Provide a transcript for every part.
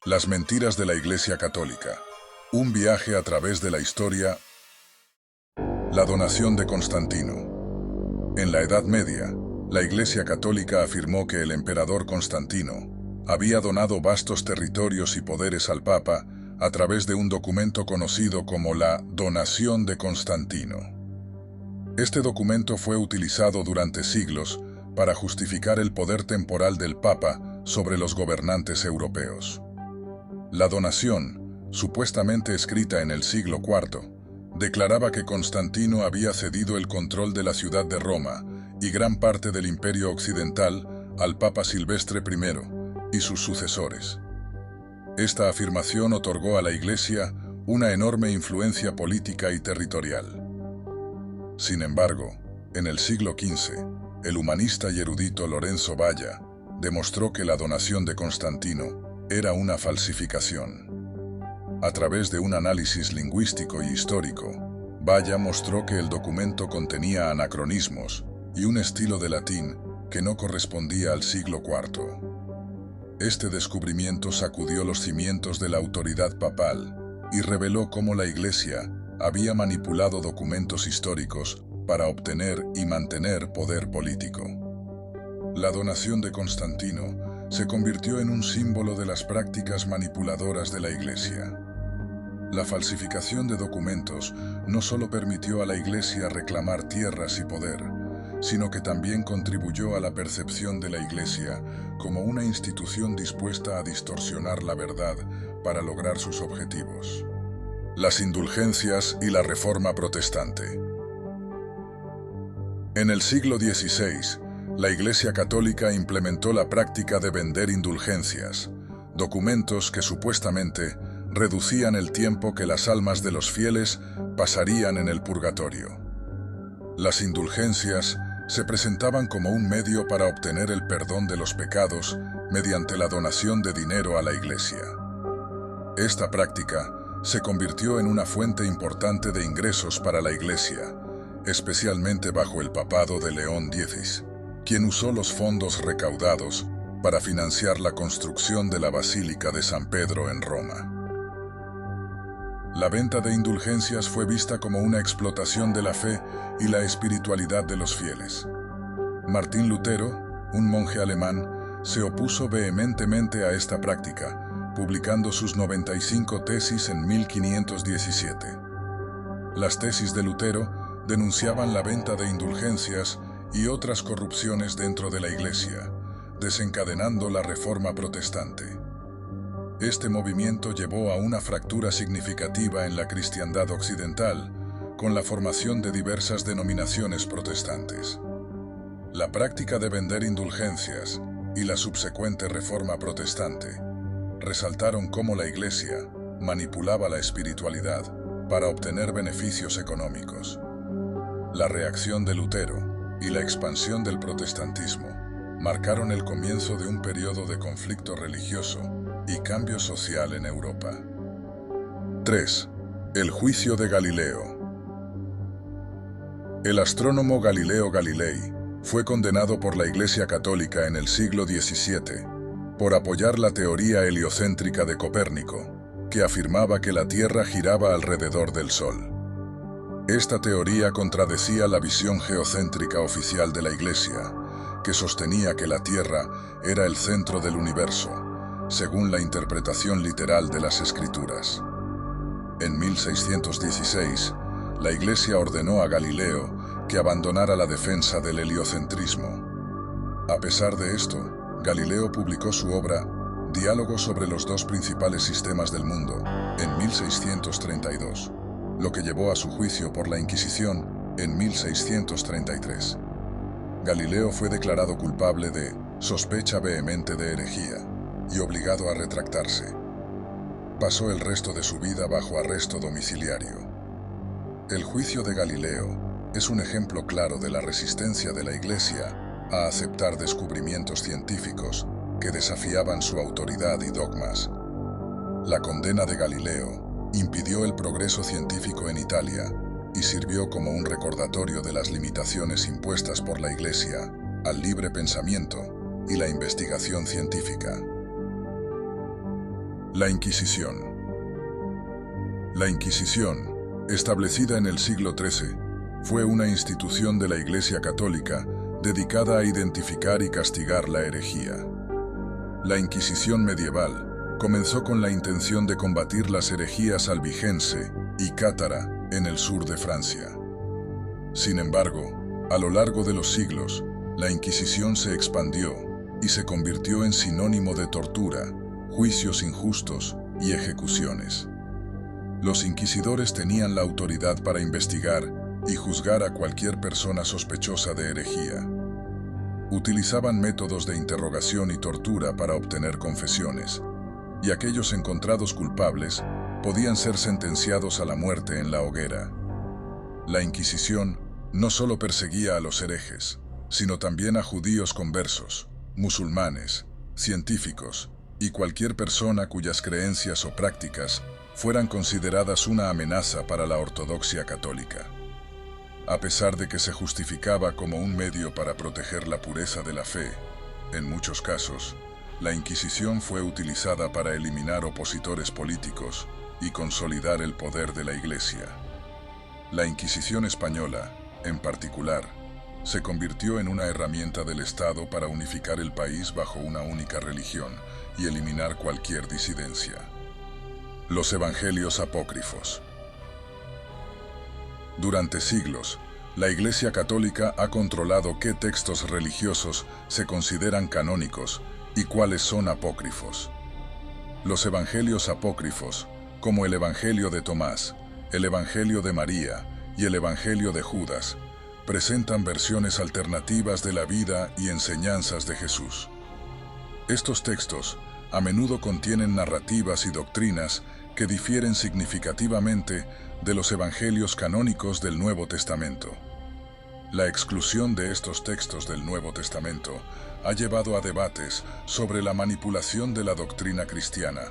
Las mentiras de la Iglesia Católica. Un viaje a través de la historia. La donación de Constantino. En la Edad Media, la Iglesia Católica afirmó que el emperador Constantino había donado vastos territorios y poderes al Papa a través de un documento conocido como la Donación de Constantino. Este documento fue utilizado durante siglos para justificar el poder temporal del Papa sobre los gobernantes europeos. La donación, supuestamente escrita en el siglo IV, declaraba que Constantino había cedido el control de la ciudad de Roma y gran parte del Imperio Occidental al Papa Silvestre I y sus sucesores. Esta afirmación otorgó a la Iglesia una enorme influencia política y territorial. Sin embargo, en el siglo XV, el humanista y erudito Lorenzo Valla demostró que la donación de Constantino era una falsificación. A través de un análisis lingüístico y histórico, Valla mostró que el documento contenía anacronismos y un estilo de latín que no correspondía al siglo IV. Este descubrimiento sacudió los cimientos de la autoridad papal y reveló cómo la Iglesia había manipulado documentos históricos para obtener y mantener poder político. La donación de Constantino se convirtió en un símbolo de las prácticas manipuladoras de la Iglesia. La falsificación de documentos no solo permitió a la Iglesia reclamar tierras y poder, sino que también contribuyó a la percepción de la Iglesia como una institución dispuesta a distorsionar la verdad para lograr sus objetivos. Las indulgencias y la Reforma Protestante. En el siglo XVI, la Iglesia Católica implementó la práctica de vender indulgencias, documentos que supuestamente reducían el tiempo que las almas de los fieles pasarían en el purgatorio. Las indulgencias se presentaban como un medio para obtener el perdón de los pecados mediante la donación de dinero a la Iglesia. Esta práctica se convirtió en una fuente importante de ingresos para la Iglesia, especialmente bajo el papado de León X, quien usó los fondos recaudados para financiar la construcción de la Basílica de San Pedro en Roma. La venta de indulgencias fue vista como una explotación de la fe y la espiritualidad de los fieles. Martín Lutero, un monje alemán, se opuso vehementemente a esta práctica, publicando sus 95 tesis en 1517. Las tesis de Lutero denunciaban la venta de indulgencias y otras corrupciones dentro de la Iglesia, desencadenando la Reforma Protestante. Este movimiento llevó a una fractura significativa en la cristiandad occidental, con la formación de diversas denominaciones protestantes. La práctica de vender indulgencias y la subsecuente Reforma Protestante resaltaron cómo la Iglesia manipulaba la espiritualidad para obtener beneficios económicos. La reacción de Lutero y la expansión del protestantismo marcaron el comienzo de un periodo de conflicto religioso y cambio social en Europa. 3. El juicio de Galileo. El astrónomo Galileo Galilei fue condenado por la Iglesia Católica en el siglo XVII por apoyar la teoría heliocéntrica de Copérnico, que afirmaba que la Tierra giraba alrededor del Sol. Esta teoría contradecía la visión geocéntrica oficial de la Iglesia, que sostenía que la Tierra era el centro del universo, según la interpretación literal de las Escrituras. En 1616, la Iglesia ordenó a Galileo que abandonara la defensa del heliocentrismo. A pesar de esto, Galileo publicó su obra Diálogos sobre los dos principales sistemas del mundo en 1632, lo que llevó a su juicio por la Inquisición en 1633. Galileo fue declarado culpable de sospecha vehemente de herejía y obligado a retractarse. Pasó el resto de su vida bajo arresto domiciliario. El juicio de Galileo es un ejemplo claro de la resistencia de la Iglesia a aceptar descubrimientos científicos que desafiaban su autoridad y dogmas. La condena de Galileo impidió el progreso científico en Italia y sirvió como un recordatorio de las limitaciones impuestas por la Iglesia al libre pensamiento y la investigación científica. La Inquisición. La Inquisición, establecida en el siglo XIII, fue una institución de la Iglesia Católica dedicada a identificar y castigar la herejía. La Inquisición medieval comenzó con la intención de combatir las herejías albigense y cátara en el sur de Francia. Sin embargo, a lo largo de los siglos, la Inquisición se expandió y se convirtió en sinónimo de tortura, juicios injustos y ejecuciones. Los inquisidores tenían la autoridad para investigar y juzgar a cualquier persona sospechosa de herejía. Utilizaban métodos de interrogación y tortura para obtener confesiones, y aquellos encontrados culpables podían ser sentenciados a la muerte en la hoguera. La Inquisición no solo perseguía a los herejes, sino también a judíos conversos, musulmanes, científicos y cualquier persona cuyas creencias o prácticas fueran consideradas una amenaza para la ortodoxia católica. A pesar de que se justificaba como un medio para proteger la pureza de la fe, en muchos casos, la Inquisición fue utilizada para eliminar opositores políticos y consolidar el poder de la Iglesia. La Inquisición española, en particular, se convirtió en una herramienta del Estado para unificar el país bajo una única religión y eliminar cualquier disidencia. Los Evangelios apócrifos. Durante siglos, la Iglesia Católica ha controlado qué textos religiosos se consideran canónicos y cuáles son apócrifos. Los Evangelios apócrifos, como el Evangelio de Tomás, el Evangelio de María y el Evangelio de Judas, presentan versiones alternativas de la vida y enseñanzas de Jesús. Estos textos a menudo contienen narrativas y doctrinas que difieren significativamente de los evangelios canónicos del Nuevo Testamento. La exclusión de estos textos del Nuevo Testamento ha llevado a debates sobre la manipulación de la doctrina cristiana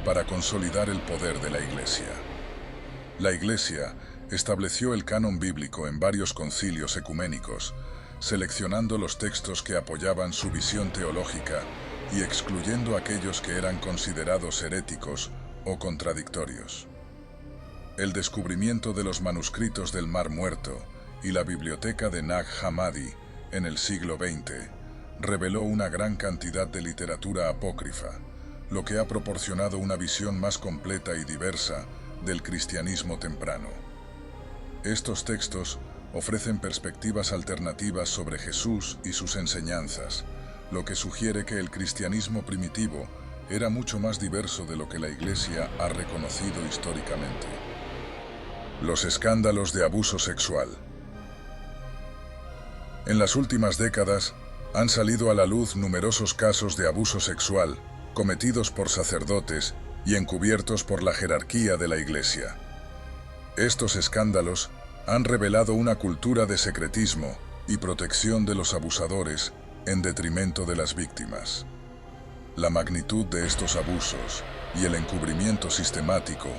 para consolidar el poder de la Iglesia. La Iglesia estableció el canon bíblico en varios concilios ecuménicos, seleccionando los textos que apoyaban su visión teológica y excluyendo aquellos que eran considerados heréticos o contradictorios. El descubrimiento de los manuscritos del Mar Muerto y la biblioteca de Nag Hammadi en el siglo XX reveló una gran cantidad de literatura apócrifa, lo que ha proporcionado una visión más completa y diversa del cristianismo temprano. Estos textos ofrecen perspectivas alternativas sobre Jesús y sus enseñanzas, lo que sugiere que el cristianismo primitivo era mucho más diverso de lo que la Iglesia ha reconocido históricamente. Los escándalos de abuso sexual. En las últimas décadas han salido a la luz numerosos casos de abuso sexual cometidos por sacerdotes y encubiertos por la jerarquía de la Iglesia. Estos escándalos han revelado una cultura de secretismo y protección de los abusadores en detrimento de las víctimas. La magnitud de estos abusos y el encubrimiento sistemático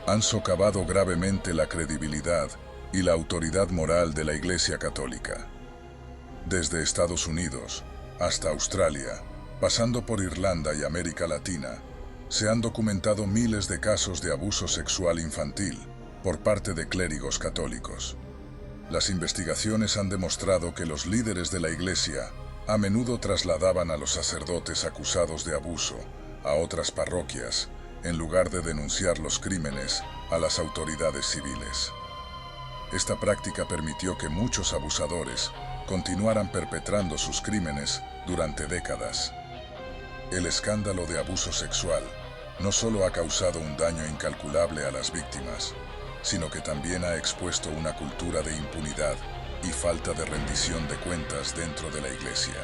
han socavado gravemente la credibilidad y la autoridad moral de la Iglesia Católica. Desde Estados Unidos hasta Australia, pasando por Irlanda y América Latina, se han documentado miles de casos de abuso sexual infantil por parte de clérigos católicos. Las investigaciones han demostrado que los líderes de la Iglesia a menudo trasladaban a los sacerdotes acusados de abuso a otras parroquias, en lugar de denunciar los crímenes a las autoridades civiles. Esta práctica permitió que muchos abusadores continuaran perpetrando sus crímenes durante décadas. El escándalo de abuso sexual no solo ha causado un daño incalculable a las víctimas, sino que también ha expuesto una cultura de impunidad y falta de rendición de cuentas dentro de la Iglesia.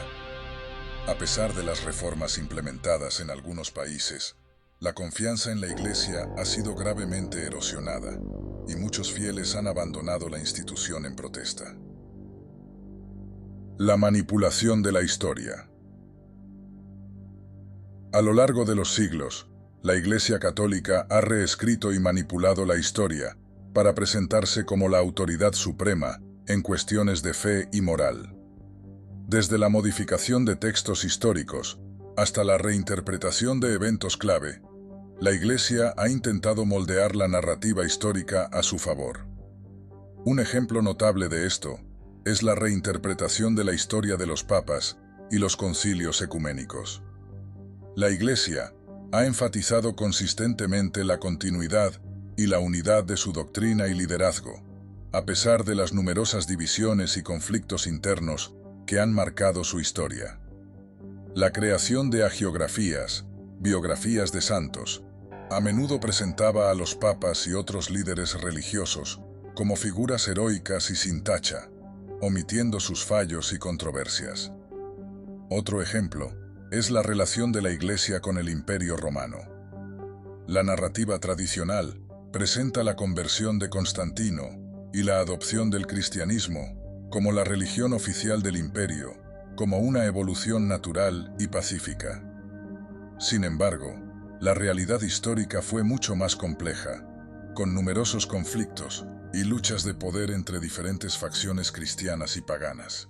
A pesar de las reformas implementadas en algunos países, la confianza en la Iglesia ha sido gravemente erosionada y muchos fieles han abandonado la institución en protesta. La manipulación de la historia. A lo largo de los siglos, la Iglesia Católica ha reescrito y manipulado la historia para presentarse como la autoridad suprema en cuestiones de fe y moral. Desde la modificación de textos históricos hasta la reinterpretación de eventos clave, la Iglesia ha intentado moldear la narrativa histórica a su favor. Un ejemplo notable de esto es la reinterpretación de la historia de los papas y los concilios ecuménicos. La Iglesia ha enfatizado consistentemente la continuidad y la unidad de su doctrina y liderazgo, a pesar de las numerosas divisiones y conflictos internos que han marcado su historia. La creación de hagiografías, biografías de santos, a menudo presentaba a los papas y otros líderes religiosos como figuras heroicas y sin tacha, omitiendo sus fallos y controversias. Otro ejemplo es la relación de la Iglesia con el Imperio Romano. La narrativa tradicional presenta la conversión de Constantino y la adopción del cristianismo como la religión oficial del imperio, como una evolución natural y pacífica. Sin embargo, la realidad histórica fue mucho más compleja, con numerosos conflictos y luchas de poder entre diferentes facciones cristianas y paganas.